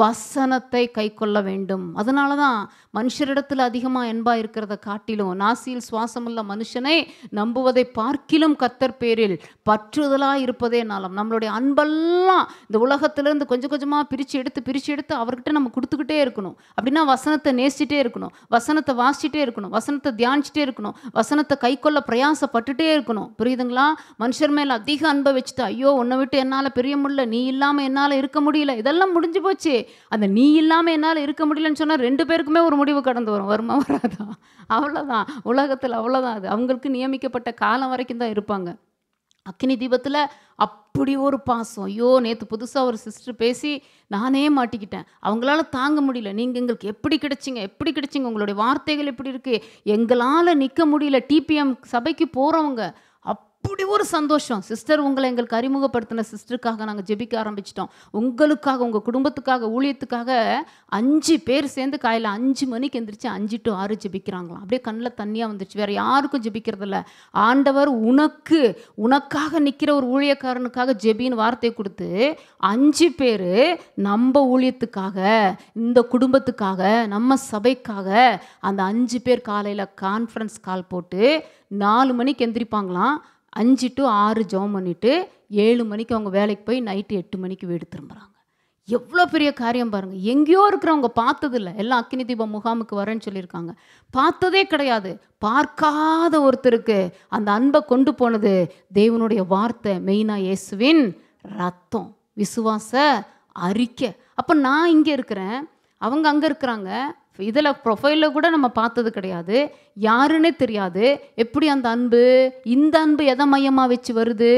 வசனத்தை கை கொள்ள வேண்டும். அதனால தான் மனுஷரிடத்தில் அதிகமாக அன்பாக இருக்கிறத காட்டிலும் நாசியில் சுவாசமுள்ள மனுஷனை நம்புவதை பார்க்கிலும் கர்த்தர் பேரில் பற்றுதலாக இருப்பதே நலம். நம்மளுடைய அன்பெல்லாம் இந்த உலகத்திலேருந்து கொஞ்சம் கொஞ்சமாக பிரித்து எடுத்து அவர்கிட்ட நம்ம கொடுத்துக்கிட்டே இருக்கணும். அப்படின்னா வசனத்தை நேசிச்சிட்டே இருக்கணும், வசனத்தை வாசிச்சிட்டே இருக்கணும், வசனத்தை தியானிச்சிட்டே இருக்கணும், வசனத்தை கை கொள்ள பிரயாசப்பட்டுட்டே இருக்கணும். புரியுதுங்களா? மனுஷர் மேலே அதிக அன்பை வச்சுட்டு, ஐயோ உன்னை விட்டு என்னால் பிரிய முடியல, நீ இல்லாமல் என்னால் இருக்க முடியல, இதெல்லாம் முடிஞ்சு போச்சு. அந்த நீ இல்லாமல் என்னால் இருக்க முடியலன்னு சொன்னால் 2 பேருக்குமே ஒரு முடிவு கடந்து வரும். வருமா வராதா? அவ்வளோதான். உலகத்தில் அவ்வளோதான். அது அவங்களுக்கு நியமிக்கப்பட்ட காலம் வரைக்கும் தான் இருப்பாங்க. அக்கினி தீபத்தில் அப்படி ஒரு பாசம். ஐயோ, நேற்று புதுசாக ஒரு சிஸ்டர் பேசி நானே மாட்டிக்கிட்டேன். அவங்களால தாங்க முடியல. நீங்கள் எங்களுக்கு எப்படி கிடைச்சிங்க, உங்களுடைய வார்த்தைகள் எப்படி இருக்குது, எங்களால் நிற்க முடியல. டிபிஎம் சபைக்கு போகிறவங்க அப்படி ஒரு சந்தோஷம். சிஸ்டர், உங்களை எங்களுக்கு அறிமுகப்படுத்தின சிஸ்டருக்காக நாங்கள் ஜெபிக்க ஆரம்பிச்சிட்டோம். உங்களுக்காக, உங்கள் குடும்பத்துக்காக, ஊழியத்துக்காக 5 பேர் சேர்ந்து காலையில் 5 மணிக்கு எந்திரிச்சு 5 to 6 ஜெபிக்கிறாங்களாம். அப்படியே கண்ணில் தண்ணியாக வந்துச்சு. வேறு யாருக்கும் ஜெபிக்கிறதில்ல. ஆண்டவர் உனக்காக நிற்கிற ஒரு ஊழியக்காரனுக்காக ஜெபின்னு வார்த்தை கொடுத்து 5 பேர் நம்ம ஊழியத்துக்காக, இந்த குடும்பத்துக்காக, நம்ம சபைக்காக அந்த 5 பேர் காலையில் கான்ஃபரன்ஸ் கால் போட்டு 4 மணிக்கு எந்திரிப்பாங்களாம். 5 to 6 ஜெபம் பண்ணிவிட்டு 7 மணிக்கு அவங்க வேலைக்கு போய் நைட்டு 8 மணிக்கு வீடு திரும்புகிறாங்க. எவ்வளோ பெரிய காரியம் பாருங்கள். எங்கேயோ இருக்கிறவங்க பார்த்ததில்ல. எல்லாம் அக்கினி தீபம் முகாமுக்கு வரேன்னு சொல்லியிருக்காங்க. பார்த்ததே கிடையாது. பார்க்காத ஒருத்தருக்கு அந்த அன்பை கொண்டு போனது தேவனுடைய வார்த்தை, மெயினாக இயேசுவின் ரத்தம், விசுவாச அறிக்கை. அப்போ நான் இங்கே இருக்கிறேன், அவங்க அங்கே இருக்கிறாங்க. இதில் ப்ரொஃபைலில் கூட நம்ம பார்த்தது கிடையாது, யாருன்னே தெரியாது. எப்படி அந்த அன்பு, இந்த அன்பு எதை மையமாக வச்சு வருது?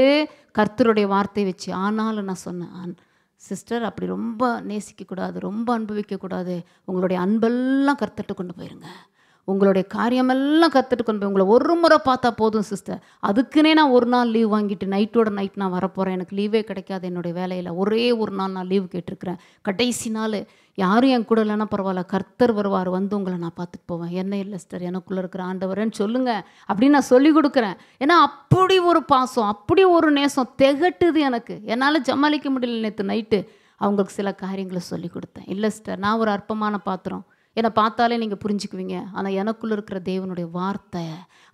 கர்த்தருடைய வார்த்தை வச்சு. ஆனாலும் நான் சொன்னேன், சிஸ்டர் அப்படி ரொம்ப நேசிக்கக்கூடாது, ரொம்ப அனுபவிக்கக்கூடாது. உங்களுடைய அன்பெல்லாம் கர்த்தர்கிட்ட கொண்டு போயிருங்க. உங்களுடைய காரியமெல்லாம் கற்றுட்டு கொண்டு போய் உங்களை ஒரு முறை பார்த்தா போதும் சிஸ்டர். அதுக்குன்னே நான் ஒரு நாள் லீவ் வாங்கிட்டு நைட்டோட நைட் நான் வரப்போகிறேன். எனக்கு லீவே கிடைக்காது என்னுடைய வேலையில். ஒரே ஒரு நாள் நான் லீவ் கேட்டிருக்கிறேன். கடைசி நாள் யாரும் என் கூட இல்லைன்னா பரவாயில்ல, கர்த்தர் வருவார், வந்து உங்களை நான் பார்த்துட்டு போவேன். என்ன இல்லை சிஸ்டர், எனக்குள்ளே இருக்கிற ஆண்டவரேன்னு சொல்லுங்கள் அப்படின்னு நான் சொல்லி கொடுக்குறேன். ஏன்னா அப்படி ஒரு பாசம், அப்படி ஒரு நேசம் திகட்டுது எனக்கு. என்னால் சமாளிக்க முடியல. நேற்று நைட்டு அவங்களுக்கு சில காரியங்களை சொல்லி கொடுத்தேன். இல்லை சிஸ்டர், நான் ஒரு அற்பமான பாத்திரம், என்னை பார்த்தாலே நீங்கள் புரிஞ்சுக்குவீங்க. ஆனால் எனக்குள்ளே இருக்கிற தேவனுடைய வார்த்தை,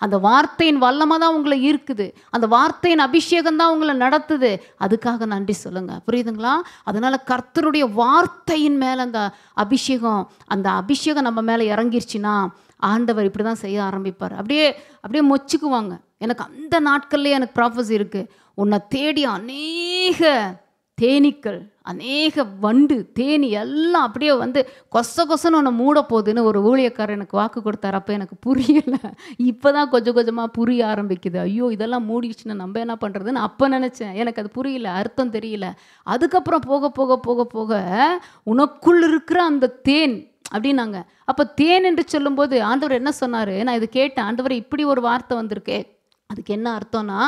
அந்த வார்த்தையின் வல்லமாக தான் உங்களை ஈர்க்குது, அந்த வார்த்தையின் அபிஷேகம் தான் உங்களை நடத்துது. அதுக்காக நன்றி சொல்லுங்கள். புரியுதுங்களா? அதனால் கர்த்தருடைய வார்த்தையின் மேலே அந்த அபிஷேகம் நம்ம மேலே இறங்கிருச்சுன்னா ஆண்டவர் இப்படி தான் செய்ய ஆரம்பிப்பார். அப்படியே மொச்சுக்குவாங்க. எனக்கு அந்த நாட்கள்லேயே எனக்கு ப்ராஃபஸி இருக்குது. உன்னை தேடி அநேக தேனீக்கள், அநேக வண்டு, தேனி எல்லாம் அப்படியே வந்து கொசன்னு ஒன்று மூட போகுதுன்னு ஒரு ஊழியக்காரர் எனக்கு வாக்கு கொடுத்தாரு. அப்போ எனக்கு புரியலை. இப்போ தான் கொஞ்சம் கொஞ்சமாக புரிய ஆரம்பிக்குது. ஐயோ, இதெல்லாம் மூடிடுச்சுன்னா நம்ம என்ன பண்ணுறதுன்னு அப்போ நினச்சேன். எனக்கு அது புரியல, அர்த்தம் தெரியல. அதுக்கப்புறம் போக போக போக போக உனக்குள் இருக்கிற அந்த தேன் அப்படின்னாங்க. அப்போ தேன் என்று சொல்லும்போது ஆண்டவர் என்ன சொன்னார்? நான் இது கேட்டேன். ஆண்டவர் இப்படி ஒரு வார்த்தை வந்திருக்கே, அதுக்கு என்ன அர்த்தம்னா,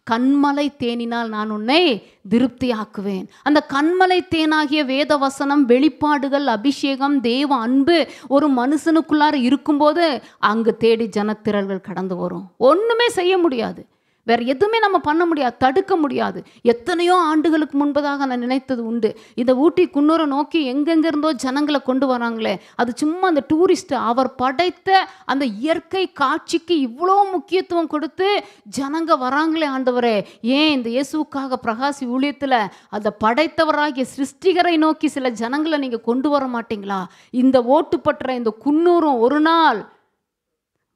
கண்மலை தேனினால் நான் உன்னை திருப்தியாக்குவேன். அந்த கண்மலை தேனாகிய வேத வசனம், வெளிப்பாடுகள், அபிஷேகம், தேவ அன்பு ஒரு மனுஷனுக்குள்ளார இருக்கும்போது அங்கு தேடி ஜனத்திரள்கள் கடந்து வரும். ஒன்றுமே செய்ய முடியாது. வேற எதுவுமே நம்ம பண்ண முடியாது, தடுக்க முடியாது. எத்தனையோ ஆண்டுகளுக்கு முன்பதாக நான் நினைத்தது உண்டு, இந்த ஊட்டி குன்னூரை நோக்கி எங்கெங்கிருந்தோ ஜனங்களை கொண்டு வராங்களே, அது சும்மா அந்த டூரிஸ்ட், அவர் படைத்த அந்த இயற்கை காட்சிக்கு இவ்வளோ முக்கியத்துவம் கொடுத்து ஜனங்க வராங்களே ஆண்டவரே, ஏன் இந்த இயேசுக்காக பிரகாசி ஊழியத்தில் அந்த படைத்தவராகிய சிருஷ்டிகரை நோக்கி சில ஜனங்களை நீங்கள் கொண்டு வர மாட்டீங்களா? இந்த ஓட்டுப்பற்ற இந்த குன்னூரும் ஒரு நாள்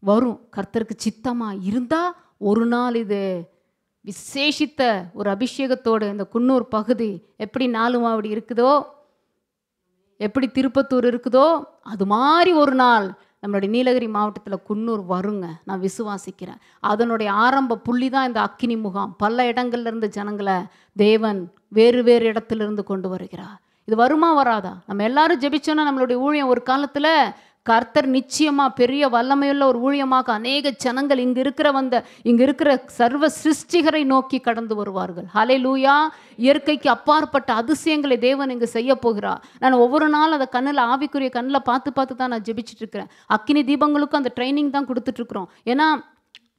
வரும், கர்த்தருக்கு சித்தமா இருந்தா ஒரு நாள் இது விசேஷித்த ஒரு அபிஷேகத்தோடு இந்த குன்னூர் பகுதி எப்படி நாலுமாவடி இருக்குதோ, எப்படி திருப்பத்தூர் இருக்குதோ, அது மாதிரி ஒரு நாள் நம்மளுடைய நீலகிரி மாவட்டத்தில் குன்னூர் வருங்க. நான் விசுவாசிக்கிறேன். அதனுடைய ஆரம்ப புள்ளி தான் இந்த அக்கினி முகாம். பல இடங்கள்ல இருந்து ஜனங்களை தேவன் வேறு வேறு இடத்துலேருந்து கொண்டு வருகிறார். இது வருமா வராதா? நம்ம எல்லாரும் ஜெபிச்சோன்னா நம்மளுடைய ஊழியம் ஒரு காலத்தில் கர்த்தர் நிச்சயமாக பெரிய வல்லமையுள்ள ஒரு ஊழியமாக அநேக ஜனங்கள் இங்கே இருக்கிற சர்வ சிருஷ்டிகரை நோக்கி கடந்து வருவார்கள். ஹல்லேலூயா. இயற்கைக்கு அப்பாற்பட்ட அதிசயங்களை தேவன் இங்கே செய்ய போகிறார். நான் ஒவ்வொரு நாள் அதை கண்ணில் ஆவிக்குரிய கண்ணில் பார்த்து தான் நான் ஜெபிச்சுட்டு இருக்கிறேன். அக்கினி தீபங்களுக்கும் அந்த ட்ரைனிங் தான் கொடுத்துட்ருக்குறோம். ஏன்னா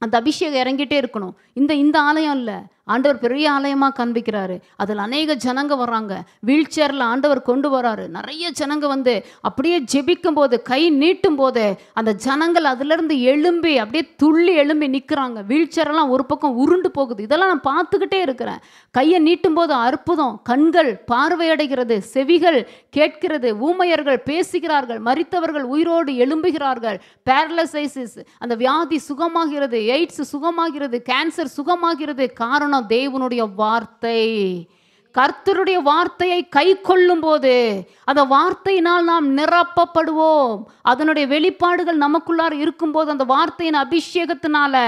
அந்த அபிஷேகம் இறங்கிட்டே இருக்கணும். இந்த ஆலயம் இல்லை, ஆண்டவர் பெரிய ஆலயமாக காண்பிக்கிறாரு. அதில் அநேக ஜனங்க வர்றாங்க. வீல் சேரில் ஆண்டவர் கொண்டு வராரு. நிறைய ஜனங்க வந்து அப்படியே ஜெபிக்கும் போது, கை நீட்டும் போது அந்த ஜனங்கள் அதிலிருந்து எழும்பி அப்படியே துள்ளி எழும்பி நிற்கிறாங்க. வீல் சேரெல்லாம் ஒரு பக்கம் உருண்டு போகுது. இதெல்லாம் நான் பார்த்துக்கிட்டே இருக்கிறேன். கையை நீட்டும் போது அற்புதம். கண்கள் பார்வையடைகிறது, செவிகள் கேட்கிறது, ஊமையர்கள் பேசுகிறார்கள், மரித்தவர்கள் உயிரோடு எழும்புகிறார்கள், பேரலைசைசிஸ் அந்த வியாதி சுகமாகிறது, எய்ட்ஸ் சுகமாகிறது, கேன்சர் சுகமாகிறது. காரணம் தேவனுடைய வார்த்தை. கர்த்தருடைய வார்த்தையை கை கொள்ளும் போது அந்த வார்த்தையினால் நாம் நிரப்பப்படுவோம். அதனுடைய வெளிப்பாடுகள் நமக்குள்ளார் இருக்கும்போது அந்த வார்த்தையின் அபிஷேகத்தினால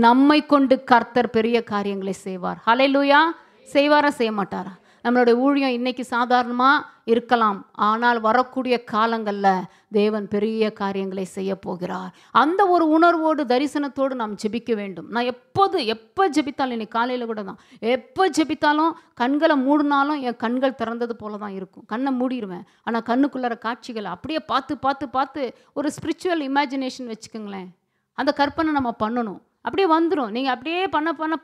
நம்மை கொண்டு கர்த்தர் பெரிய காரியங்களை செய்வார். ஹல்லேலூயா. செய்வாரா செய்ய மாட்டாரா? நம்மளுடைய ஊழியம் இன்னைக்கு சாதாரணமாக இருக்கலாம், ஆனால் வரக்கூடிய காலங்களில் தேவன் பெரிய காரியங்களை செய்ய போகிறார். அந்த ஒரு உணர்வோடு தரிசனத்தோடு நாம் ஜெபிக்க வேண்டும். நான் எப்போ ஜெபித்தாலும், இன்னைக்கு காலையில் கூட தான், எப்போ ஜெபித்தாலும் கண்களை மூடினாலும் என் கண்கள் திறந்தது போல தான் இருக்கும். கண்ணை மூடிடுவேன், ஆனால் கண்ணுக்குள்ளார காட்சிகளை அப்படியே பார்த்து ஒரு ஸ்பிரிச்சுவல் இமேஜினேஷன் வச்சுக்கோங்களேன். அந்த கற்பனை நம்ம பண்ணணும், அப்படியே வந்துடும். நீங்கள் அப்படியே பண்ண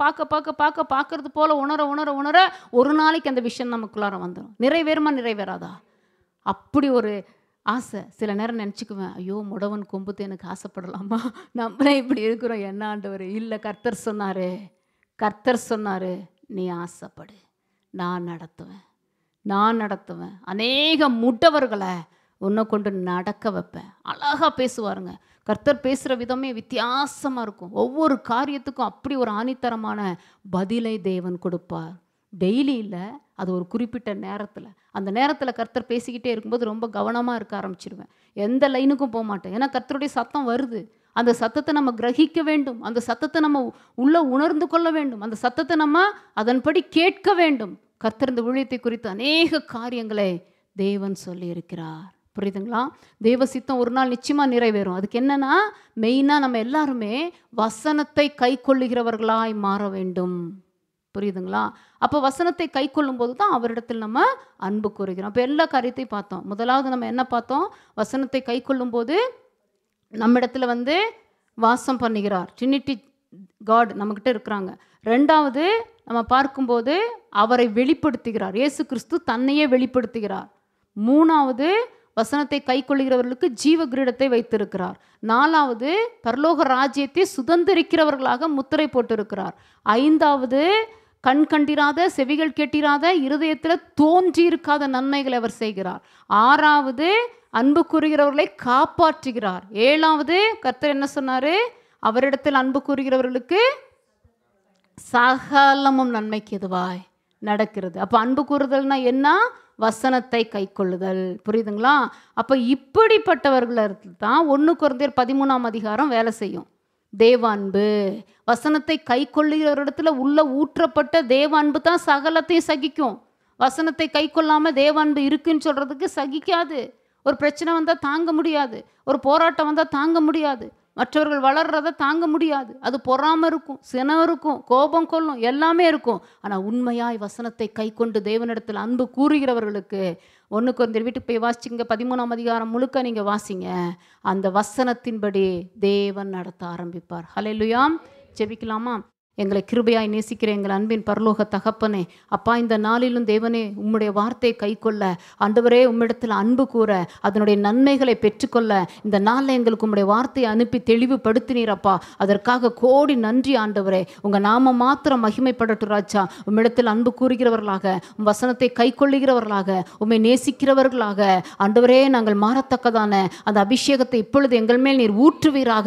பார்க்கறது போல உணர ஒரு நாளைக்கு அந்த விஷயம் நமக்குள்ளார வந்துடும். நிறைவேறுமா நிறைவேறாதா? அப்படி ஒரு ஆசை. சில நேரம் நினச்சிக்குவேன், ஐயோ முடவன் கொம்புத்து எனக்கு ஆசைப்படலாமா? நம்மளே இப்படி இருக்கிறோம். என்ன ஆண்டவர்? இல்லை, கர்த்தர் சொன்னார், நீ ஆசைப்படு, நான் நடத்துவேன். அநேக முட்டவர்களை உன்னை கொண்டு நடக்க வைப்பேன். அழகாக பேசுவாருங்க. கர்த்தர் பேசுகிற விதமே வித்தியாசமாக இருக்கும். ஒவ்வொரு காரியத்துக்கும் அப்படி ஒரு ஆணித்தரமான பதிலை தேவன் கொடுப்பார். டெய்லி இல்லை, அது ஒரு குறிப்பிட்ட நேரத்தில். அந்த நேரத்தில் கர்த்தர் பேசிக்கிட்டே இருக்கும்போது ரொம்ப கவனமாக இருக்க ஆரம்பிச்சிருவேன். எந்த லைனுக்கும் போக மாட்டேன். ஏன்னா கர்த்தருடைய சத்தம் வருது. அந்த சத்தத்தை நம்ம கிரகிக்க வேண்டும். அந்த சத்தத்தை நம்ம உள்ளே உணர்ந்து கொள்ள வேண்டும். அந்த சத்தத்தை நம்ம அதன்படி கேட்க வேண்டும். கர்த்தர் இந்த ஊழியத்தை குறித்து அநேக காரியங்களை தேவன் சொல்லி இருக்கிறார். புரியுதுங்களா? தேவ சித்தம் ஒரு நாள் நிச்சயமாக நிறைவேறும். அதுக்கு என்னன்னா, மெயினாக நம்ம எல்லாருமே வசனத்தை கை கொள்ளுகிறவர்களாய் மாற வேண்டும். புரியுதுங்களா? அப்போ வசனத்தை கை கொள்ளும் போது தான் அவரிடத்தில் நம்ம அன்பு கூறுகிறோம். அப்போ எல்லா காரியத்தையும் பார்த்தோம். முதலாவது நம்ம என்ன பார்த்தோம்? வசனத்தை கை கொள்ளும் போது நம்ம இடத்துல வந்து வாசம் பண்ணுகிறார். ட்ரினிட்டி காட் நம்மக்கிட்ட இருக்கிறாங்க. ரெண்டாவது நம்ம பார்க்கும்போது அவரை வெளிப்படுத்துகிறார். இயேசு கிறிஸ்து தன்னையே வெளிப்படுத்துகிறார். மூணாவது வசனத்தை கை கொள்ளுகிறவர்களுக்கு ஜீவ கிரீடத்தை வைத்திருக்கிறார். நாலாவது பரலோக ராஜ்யத்தை சுதந்திரிக்கிறவர்களாக முத்திரை போட்டிருக்கிறார். ஐந்தாவது கண் கண்டிராத, செவிகள் கேட்டிராத, இருதயத்தில் தோன்றியிருக்காத நன்மைகளை அவர் செய்கிறார். ஆறாவது அன்பு கூறுகிறவர்களை காப்பாற்றுகிறார். ஏழாவது கர்த்தர் என்ன சொன்னார்? அவரிடத்தில் அன்பு கூறுகிறவர்களுக்கு சகலமும் நன்மைக்கு எதுவாய் நடக்கிறது. அப்போ அன்பு கூறுதல்னா என்ன? வசனத்தை கை கொள்ளுதல். புரியுதுங்களா? அப்போ இப்படிப்பட்டவர்களுக்கு தான் 1 கொரிந்தியர் 13 வேலை செய்யும். தேவ அன்பு, வசனத்தை கை கொள்ளுகிறவரிடத்துல உள்ள ஊற்றப்பட்ட தேவ அன்பு தான் சகலத்தையும் சகிக்கும். வசனத்தை கை கொள்ளாமல் தேவ அன்பு இருக்குன்னு சொல்கிறதுக்கு சகிக்காது. ஒரு பிரச்சனை வந்தால் தாங்க முடியாது, ஒரு போராட்டம் வந்தால் தாங்க முடியாது, மற்றவர்கள் வளர்றதை தாங்க முடியாது. அது பொறாமை இருக்கும், சினம் இருக்கும், கோபம் கொள்ளும், எல்லாமே இருக்கும். ஆனால் உண்மையாய் வசனத்தை கை கொண்டு தேவனிடத்தில் அன்பு கூறுகிறவர்களுக்கு 1 கொரிந்தியர் வீட்டுக்கு போய் வாசிங்க, 13 முழுக்க நீங்கள் வாசிங்க. அந்த வசனத்தின்படி தேவன் நடத்த ஆரம்பிப்பார். ஹல்லேலூயா. ஜெபிக்கலாமா? எங்களை கிருபையாய் நேசிக்கிற எங்கள் அன்பின் பரலோக தகப்பனே, அப்பா இந்த நாளிலும் தேவனே உம்முடைய வார்த்தையை கைக்கொள்ள, ஆண்டவரே உம்மிடத்தில் அன்பு கூற, அதனுடைய நன்மைகளை பெற்றுக்கொள்ள இந்த நாளில் எங்களுக்கு உம்முடைய வார்த்தையை அனுப்பி தெளிவுபடுத்தினீரப்பா. அதற்காக கோடி நன்றி ஆண்டவரே. உங்கள் நாம மாத்திரம் மகிமைப்படட்டும் ராஜா. உம்மிடத்தில் அன்பு கூறுகிறவர்களாக, உம் வசனத்தை கைக்கொள்ளுகிறவர்களாக, உம்மை நேசிக்கிறவர்களாக ஆண்டவரே நாங்கள் மாறத்தக்கதான அந்த அபிஷேகத்தை இப்பொழுது எங்கள் மேல் நீர் ஊற்றுவீராக.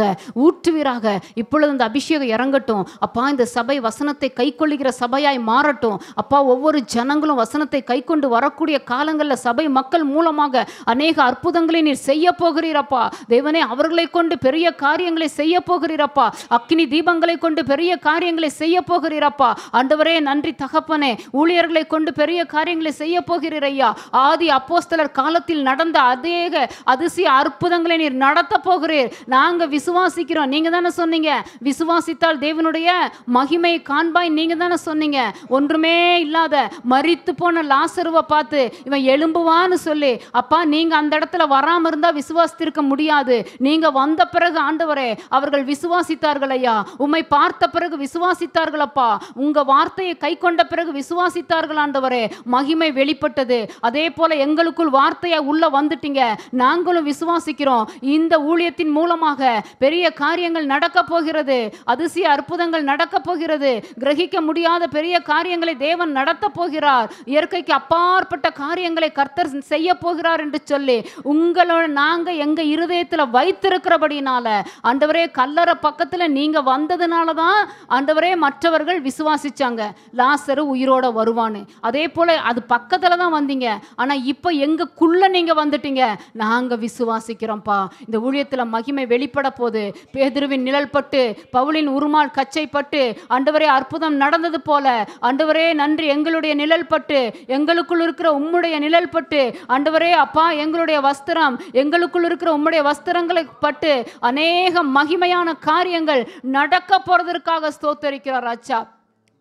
இப்பொழுது அந்த அபிஷேகம் இறங்கட்டும் அப்பா. இந்த சபை வசனத்தை கைக்கொள்ளுகிற சபையாய் மாறட்டும் அப்பா. ஒவ்வொரு ஜனங்களும் வசனத்தை கைக்கொண்டு வரக்கூடிய காலங்களில் சபை மக்கள் மூலமாக அநேக அற்புதங்களை நீர் செய்ய போகிறீரப்பா. தேவனே, அவர்களை கொண்டு பெரிய காரியங்களை செய்ய போகிறீரப்பா. அக்கினி தீபங்களை கொண்டு பெரிய காரியங்களை செய்ய போகிறீரப்பா. ஆண்டவரே நன்றி தகப்பனே. ஊழியர்களை கொண்டு பெரிய காரியங்களை செய்ய போகிறீர் ஐயா. ஆதி அப்போஸ்தலர் காலத்தில் நடந்த அநேக அதிசய அற்புதங்களை நீர் நடத்த போகிறீர். நாங்க விசுவாசிக்கிறோம். நீங்க தானே சொன்னீங்க, விசுவாசித்தால் தேவனுடைய மகிமை காண்பாய். நீங்க தானே சொன்னீங்க. ஒன்றுமே இல்லாத மரித்து போன லாசருவை பார்த்து இவன் எழும்புவான்னு சொல்லி, அப்பா நீங்க அந்த இடத்துல வராம இருந்தா விசுவாசித்திருக்க முடியாது. நீங்க வந்த பிறகு ஆண்டவரே அவர்கள் விசுவாசித்தார்கள் ஐயா. உம்மை பார்த்த பிறகு விசுவாசித்தார்கள் அப்பா. உங்க வார்த்தையை கை கொண்ட பிறகு விசுவாசித்தார்கள் ஆண்டவரே. மகிமை வெளிப்பட்டது. அதே போல எங்களுக்குள் வார்த்தையா உள்ள வந்துட்டீங்க. நாங்களும் விசுவாசிக்கிறோம். இந்த ஊழியத்தின் மூலமாக பெரிய காரியங்கள் நடக்க போகிறது. அதிசய அற்புதங்கள் நடக்க போகிறது. கிரகிக்க முடியாத பெரிய காரியங்களை தேவன் நடத்த போகிறார். இயற்கைக்கு அப்பாற்பட்ட காரியங்களை கர்த்தர் செய்ய போகிறார் என்று சொல்லி உங்களோட நாங்க எங்க இருதயத்தில் வைத்திருக்கிறபடினால ஆண்டவரே, கல்லறை பக்கத்துல நீங்க வந்ததுனால தான் ஆண்டவரே மற்றவர்கள் விசுவாசிச்சாங்க லாசரு உயிரோட வருவான்னு. அதே போல அது பக்கத்துல தான் வந்தீங்க. ஆனா இப்ப எங்கக்குள்ள நீங்க வந்துட்டீங்க. நாங்க விசுவாசிக்கிறோம்ப்பா. இந்த ஊழியத்துல மகிமை வெளிப்பட போது பேதுருவின் நிழல் பட்டு பவுலின் உருமால் கச்சை பட்டு ஆண்டவரே அற்புதம் நடந்தது போல ஆண்டவரே நன்றி. எங்களுடைய நிழல் பட்டு, எங்களுக்குள் இருக்கிற உம்முடைய நிழல் பட்டு ஆண்டவரே அப்பா, எங்களுடைய வஸ்திரம், எங்களுக்குள் இருக்கிற உம்முடைய வஸ்திரங்களை பட்டு அநேக மகிமையான காரியங்கள் நடக்க போறதற்காக ஸ்தோத்தரிக்கிறார் ராஜா.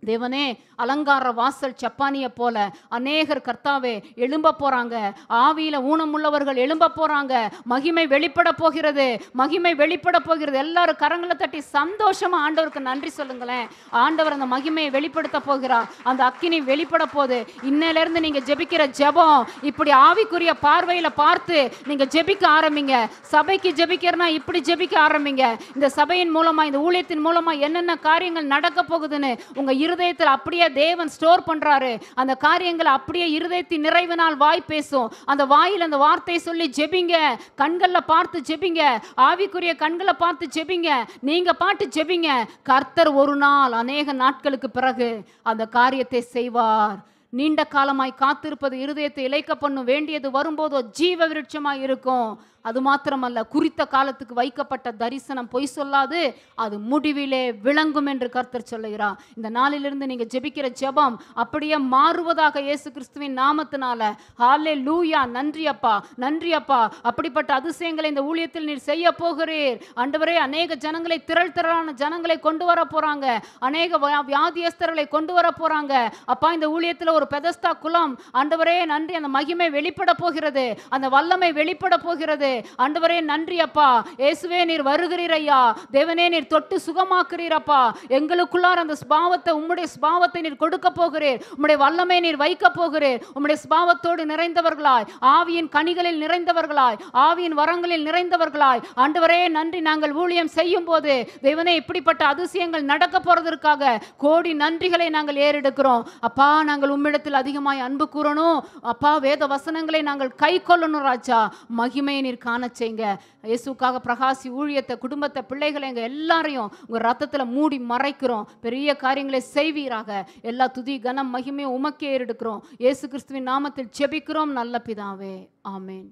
தேவனே, அலங்கார வாசல் சப்பானிய போல அநேகர் கர்த்தாவே எழும்ப போறாங்க. ஆவியில ஊனமுள்ளவர்கள் எழும்ப போறாங்க. மகிமை வெளிப்பட போகிறது. மகிமை வெளிப்பட போகிறது. எல்லாரும் கரங்களை தட்டி சந்தோஷமா ஆண்டவருக்கு நன்றி சொல்லுங்களேன். ஆண்டவர் அந்த மகிமையை வெளிப்படுத்த போகிறார். அந்த அக்கினி வெளிப்பட போது. இன்னையில இருந்து நீங்க ஜெபிக்கிற ஜெபம் இப்படி ஆவிக்குரிய பார்வையில பார்த்து நீங்க ஜெபிக்க ஆரம்பிங்க. சபைக்கு ஜெபிக்கிறனா இப்படி ஜெபிக்க ஆரம்பிங்க. இந்த சபையின் மூலமா, இந்த ஊழியத்தின் மூலமா என்னென்ன காரியங்கள் நடக்க போகுதுன்னு உங்க இருதயத்தில் அப்படியே தேவன் ஸ்டோர் பண்றாரு. அந்த காரியங்களை அப்படியே இருதயத்தின் நிறைவினால் வாய் பேசும். அந்த வாயில் அந்த வார்த்தையை சொல்லி ஜெபிங்க. கண்களை பார்த்து ஜெபிங்க. ஆவிக்குரிய கண்களை பார்த்து ஜெபிங்க. நீங்க பாட்டு ஜெபிங்க. கர்த்தர் ஒரு நாள், அநேக நாட்களுக்கு பிறகு அந்த காரியத்தை செய்வார். நீண்ட காலமாய் காத்திருப்பது இருதயத்தை இளைக்க பண்ணும். வேண்டியது வரும்போதோ ஜீவ விருட்சமாய் இருக்கும். அது மாத்திரமல்ல, குறித்த காலத்துக்கு வைக்கப்பட்ட தரிசனம் பொய் சொல்லாது, அது முடிவிலே விளங்கும் என்று கர்த்தர் சொல்லுகிறார். இந்த நாளிலிருந்து நீங்க ஜெபிக்கிற ஜெபம் அப்படியே மாறுவதாக இயேசு கிறிஸ்துவின் நாமத்தினால. ஹல்லேலூயா. நன்றி அப்பா, நன்றி அப்பா. அப்படிப்பட்ட அதிசயங்களை இந்த ஊழியத்தில் நீர் செய்ய போகிறீர் ஆண்டவரே. அநேக ஜனங்களை, திரளான ஜனங்களை கொண்டு வர போறாங்க. அநேக வியாதியஸ்தர்களை கொண்டு வர போறாங்க அப்பா. இந்த ஊழியத்தில் ஒரு பெதஸ்தா குலம் ஆண்டவரே நன்றி. அந்த மகிமை வெளிப்பட போகிறது. அந்த வல்லமை வெளிப்பட போகிறது ஆண்டவரே. நன்றி அப்பா. இயேசுவே நீர் வருகிறீர் ஐயா. தேவனே நீர் தொட்டு சுகமாக்குறீர் அப்பா. எங்களுக்குள்ளார் அந்த ஸ்பாவத்தை, உம்முடைய ஸ்பாவத்தை நீர் கொடுக்க போகிறீர். உம்முடைய வல்லமை நீர் வைக்க போகிறீர். உம்முடைய ஸ்பாவத்தோடு நிறைந்தவர்களாய், ஆவியின் கனிகளில் நிறைந்தவர்களாய், ஆவியின் வரங்களில் நிறைந்தவர்களாய் ஆண்டவரே நன்றி. நாங்கள் ஊழியம் செய்யும் போது தேவனே இப்படிப்பட்ட அதிசயங்கள் நடக்க போறதற்காக கோடி நன்றிகளை நாங்கள் ஏறெடுக்கிறோம் அப்பா. நாங்கள் உம்மிடத்தில் அதிகமாய் அன்பு கூறணும் அப்பா. வேத வசனங்களை நாங்கள் கை கொள்ளணும் ராஜா. மகிமையை நீர் காண செய்யுங்க. இயேசுக்காக பிரகாசி ஊழியத்தை, குடும்பத்தை, பிள்ளைகளை எங்க எல்லாரையும் உங்க ரத்தத்துல மூடி மறைக்கிறோம். பெரிய காரியங்களை செய்வீராக. எல்லா துதி கனம் மகிமையும் உமக்கே ஏறெடுக்கிறோம். இயேசு கிறிஸ்துவின் நாமத்தில் ஜெபிக்கிறோம் நல்ல பிதாவே. ஆமென்.